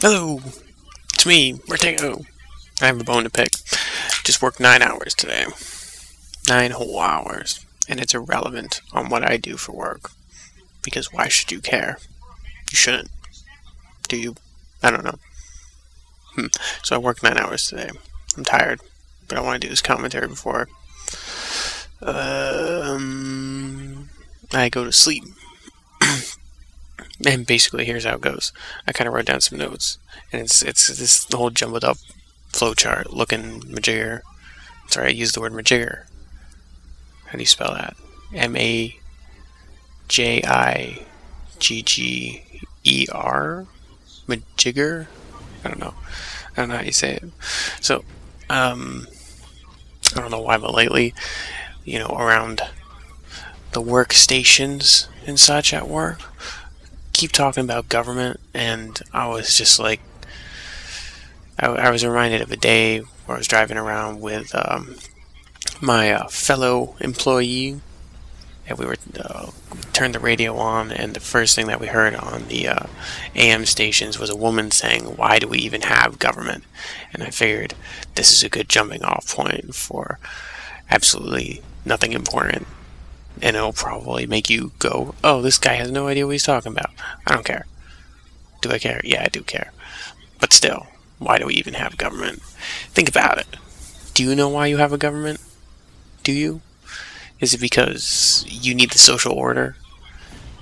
Hello, it's me, Murtago. I have a bone to pick. Just worked 9 hours today. 9 whole hours. And it's irrelevant on what I do for work. Because why should you care? You shouldn't. Do you? I don't know. So I worked 9 hours today. I'm tired. But I want to do this commentary before I go to sleep. And basically, here's how it goes. I kind of wrote down some notes, and it's this whole jumbled up flowchart looking majigger. Sorry, I used the word majigger. How do you spell that? Majigger? Majigger? I don't know. I don't know how you say it. So, I don't know why, but lately, around the workstations and such at work, keep talking about government, and I was just like, I was reminded of a day where I was driving around with my fellow employee, and we were turned the radio on, and the first thing that we heard on the AM stations was a woman saying, "Why do we even have government?" And I figured this is a good jumping off point for absolutely nothing important. And it'll probably make you go, "Oh, this guy has no idea what he's talking about." I don't care. Do I care? Yeah, I do care. But still, why do we even have government? Think about it. Do you know why you have a government? Do you? Is it because you need the social order?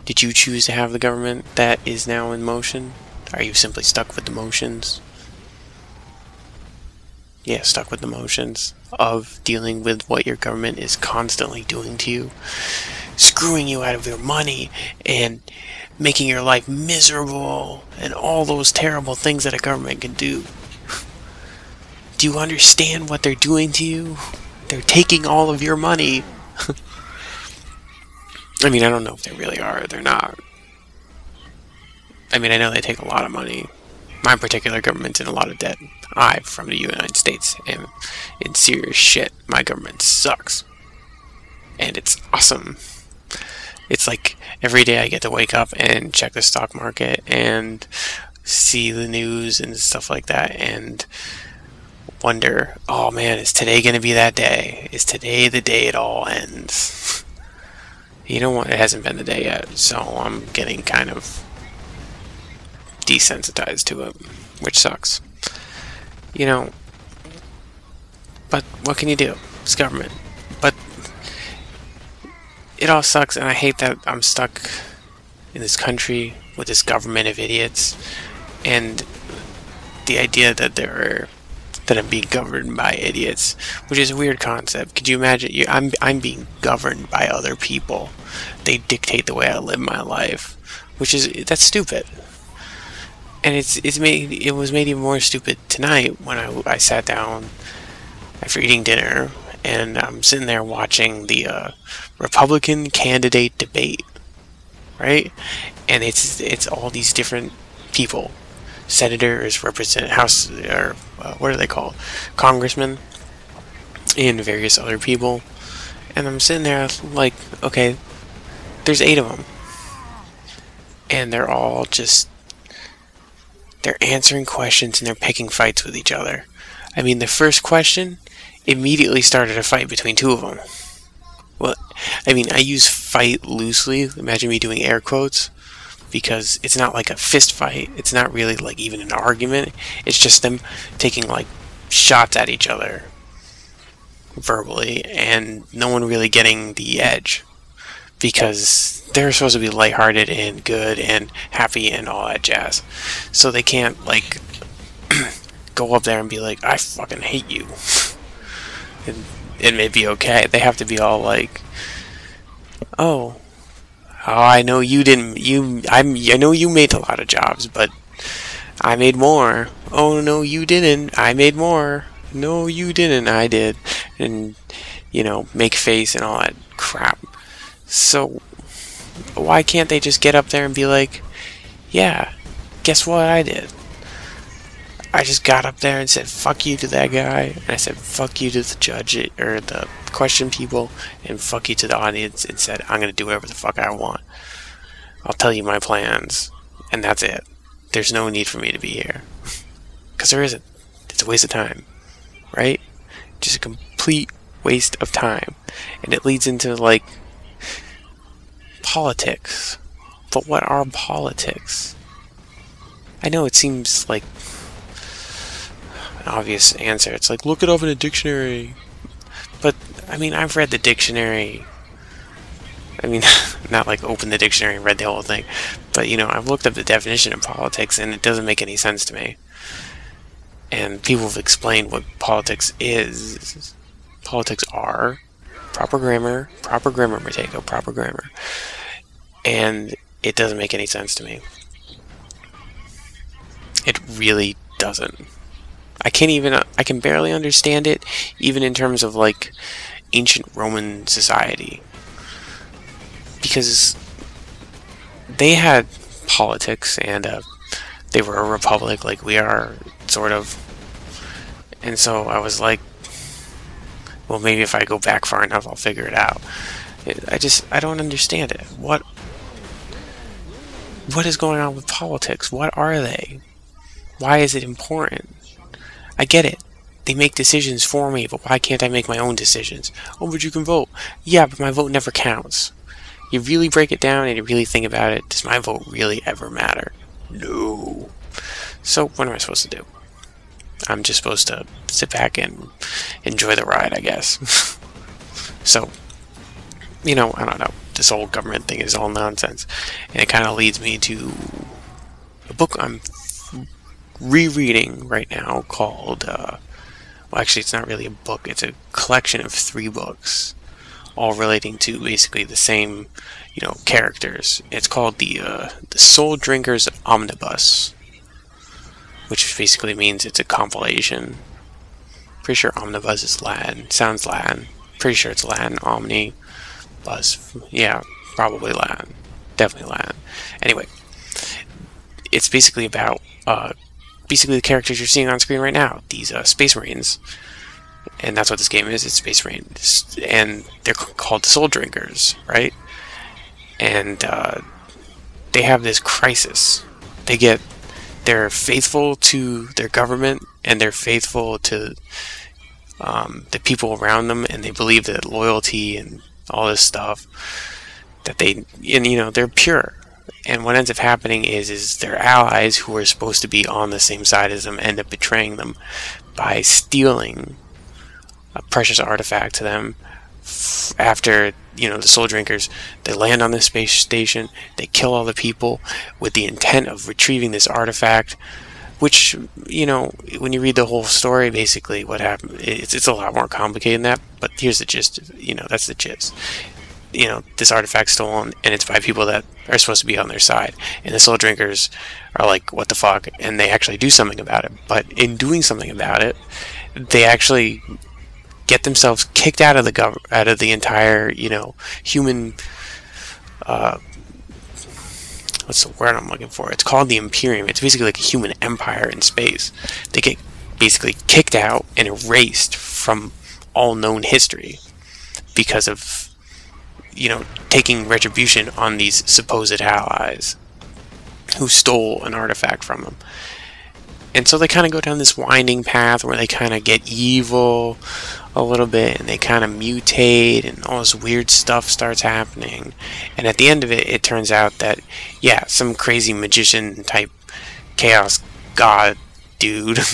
Did you choose to have the government that is now in motion? Are you simply stuck with the motions? Yeah, stuck with the motions of dealing with what your government is constantly doing to you, screwing you out of your money and making your life miserable, and all those terrible things that a government can do. Do you understand what they're doing to you? They're taking all of your money. I mean, I don't know if they really are or they're not. I mean, I know they take a lot of money. My particular government's in a lot of debt. I'm from the United States, and in serious shit, my government sucks. And it's awesome. It's like every day I get to wake up and check the stock market and see the news and stuff like that, and wonder, oh man, is today going to be that day? Is today the day it all ends? You know what? It hasn't been the day yet, so I'm getting kind of desensitized to it, which sucks. But what can you do? It's government. But it all sucks, and I hate that I'm stuck in this country with this government of idiots, and the idea that I'm being governed by idiots, which is a weird concept. Could you imagine? I'm being governed by other people. They dictate the way I live my life, that's stupid. And it was made even more stupid tonight when I sat down after eating dinner, and I'm sitting there watching the Republican candidate debate, right? And it's all these different people, senators, House, or what are they called, congressmen, and various other people. And I'm sitting there like, okay, there's 8 of them, and they're all just. They're answering questions and they're picking fights with each other. I mean, the first question immediately started a fight between 2 of them. Well, I mean, I use fight loosely. Imagine me doing air quotes, because it's not like a fist fight. It's not really like even an argument. It's just them taking like shots at each other verbally, and no one really getting the edge, because they're supposed to be lighthearted and good and happy and all that jazz. So they can't, like, go up there and be like, "I fucking hate you." And it may be okay. They have to be all like, "Oh, I know you didn't, I know you made a lot of jobs, but I made more. Oh, no, you didn't. I made more. No, you didn't. I did." And, make face and all that crap. So why can't they just get up there and be like, "Yeah, guess what I did? I just got up there and said fuck you to that guy, and I said fuck you to the judge or the question people, and fuck you to the audience, and said I'm gonna do whatever the fuck I want. I'll tell you my plans, and that's it. there's no need for me to be here. Because there isn't. It's a waste of time, right? Just a complete waste of time. And it leads into, like, politics. But what are politics? I know it seems like an obvious answer. It's like, look it up in a dictionary. But, I mean, I've read the dictionary. I mean, not like open the dictionary and read the whole thing. But, you know, I've looked up the definition of politics, and it doesn't make any sense to me. And people have explained what politics is. Politics are proper grammar, Murtago, proper grammar. And it doesn't make any sense to me. It really doesn't. I can barely understand it, even in terms of, like, ancient Roman society. Because they had politics, and they were a republic like we are, sort of. And so I was like, well, maybe if I go back far enough, I'll figure it out. I don't understand it. What is going on with politics? What are they? Why is it important? I get it. They make decisions for me, but why can't I make my own decisions? Oh, but you can vote. Yeah, but my vote never counts. You really break it down and you really think about it, does my vote really ever matter? No. So, what am I supposed to do? I'm just supposed to sit back and enjoy the ride, I guess. So, you know, I don't know. This whole government thing is all nonsense. And it kind of leads me to a book I'm rereading right now called, well, actually, it's not really a book. It's a collection of 3 books, all relating to basically the same, you know, characters. It's called the Soul Drinkers Omnibus, which basically means it's a compilation. Pretty sure omnibus is Latin. Sounds Latin. Pretty sure it's Latin. Omnibus. Yeah, probably Latin. Definitely Latin. Anyway, it's basically about basically the characters you're seeing on screen right now. These Space Marines. And that's what this game is. It's Space Marines. And they're called the Soul Drinkers, right? And they have this crisis. They're faithful to their government, and they're faithful to the people around them, and they believe that loyalty and all this stuff, that they're pure. And what ends up happening is their allies, who are supposed to be on the same side as them, end up betraying them by stealing a precious artifact to them. After, the Soul Drinkers, they land on this space station, they kill all the people with the intent of retrieving this artifact, which, when you read the whole story, basically what happened, it's a lot more complicated than that, but here's the gist, that's the gist. This artifact's stolen, and it's by people that are supposed to be on their side, and the Soul Drinkers are like, what the fuck, and they actually do something about it. But in doing something about it, they actually get themselves kicked out of the entire, human, what's the word I'm looking for? It's called the Imperium. It's basically like a human empire in space. They get basically kicked out and erased from all known history because of, taking retribution on these supposed allies who stole an artifact from them. And so they kind of go down this winding path where they kind of get evil a little bit, and they kind of mutate, and all this weird stuff starts happening. And at the end of it, it turns out that, yeah, some crazy magician type chaos god dude, I'm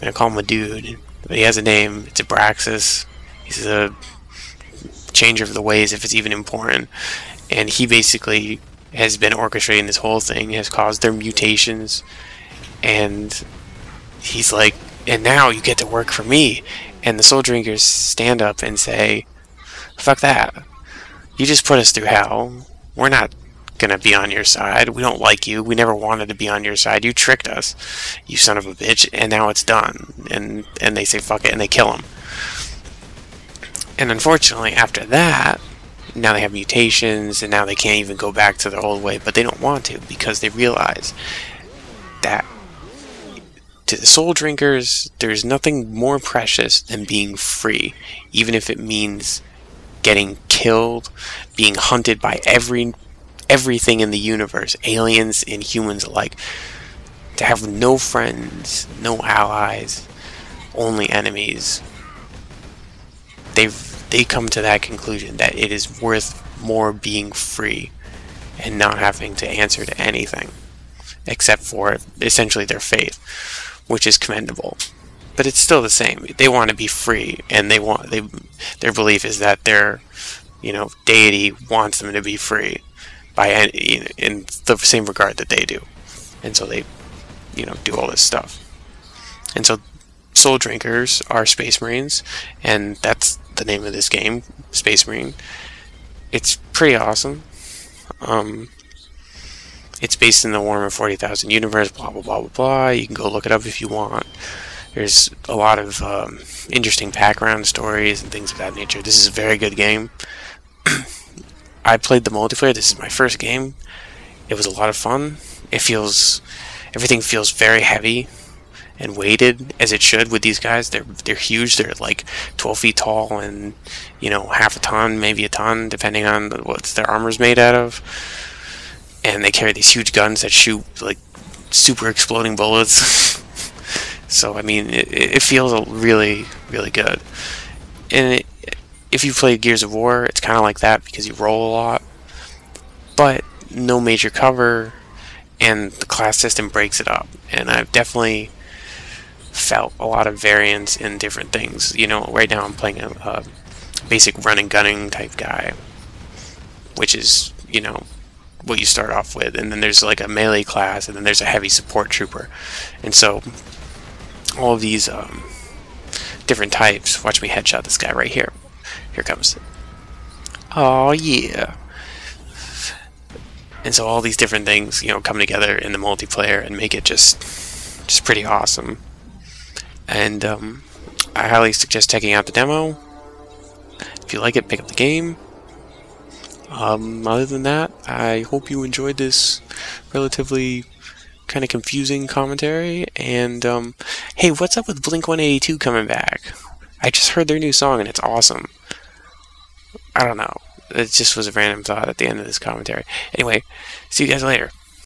gonna call him a dude, but he has a name, it's Abraxas. He's a changer of the ways, if it's even important. And he basically has been orchestrating this whole thing, has caused their mutations, and he's like, and now you get to work for me. And the Soul Drinkers stand up and say, fuck that. You just put us through hell. We're not gonna be on your side. We don't like you. We never wanted to be on your side. You tricked us, you son of a bitch, and now it's done. And they say fuck it, and they kill him. And unfortunately, after that, now they have mutations, and now they can't even go back to their old way, but they don't want to, because they realize that to the Soul Drinkers, there's nothing more precious than being free, even if it means getting killed, being hunted by every everything in the universe, aliens and humans alike, to have no friends, no allies, only enemies. They come to that conclusion that it is worth more being free and not having to answer to anything except for essentially their faith, which is commendable. But it's still the same. They want to be free, and their belief is that their deity wants them to be free in the same regard that they do, and so they do all this stuff. And so Soul Drinkers are Space Marines, and that's the name of this game, Space Marine. It's pretty awesome. It's based in the Warhammer 40,000 universe, blah blah blah blah blah. You can go look it up if you want. There's a lot of interesting background stories and things of that nature. This is a very good game. I played the multiplayer. This is my first game. It was a lot of fun. Everything feels very heavy and weighted, as it should with these guys. They're huge. They're like 12 feet tall and half a ton, maybe a ton, depending on what their armor's made out of. And they carry these huge guns that shoot like super exploding bullets. So I mean, it feels really, really good. And if you played Gears of War, it's kind of like that because you roll a lot, but no major cover, and the class system breaks it up. And I've definitely felt a lot of variance in different things. Right now I'm playing a basic run and gunning type guy, which is what you start off with, and then there's like a melee class, and then there's a heavy support trooper. And so all of these different types. Watch me headshot this guy right here. Here comes. Oh yeah. And so all these different things come together in the multiplayer and make it just pretty awesome. And I highly suggest checking out the demo. If you like it, pick up the game. Other than that, I hope you enjoyed this relatively kind of confusing commentary. And hey, what's up with Blink-182 coming back? I just heard their new song and it's awesome. I don't know. It just was a random thought at the end of this commentary. Anyway, see you guys later.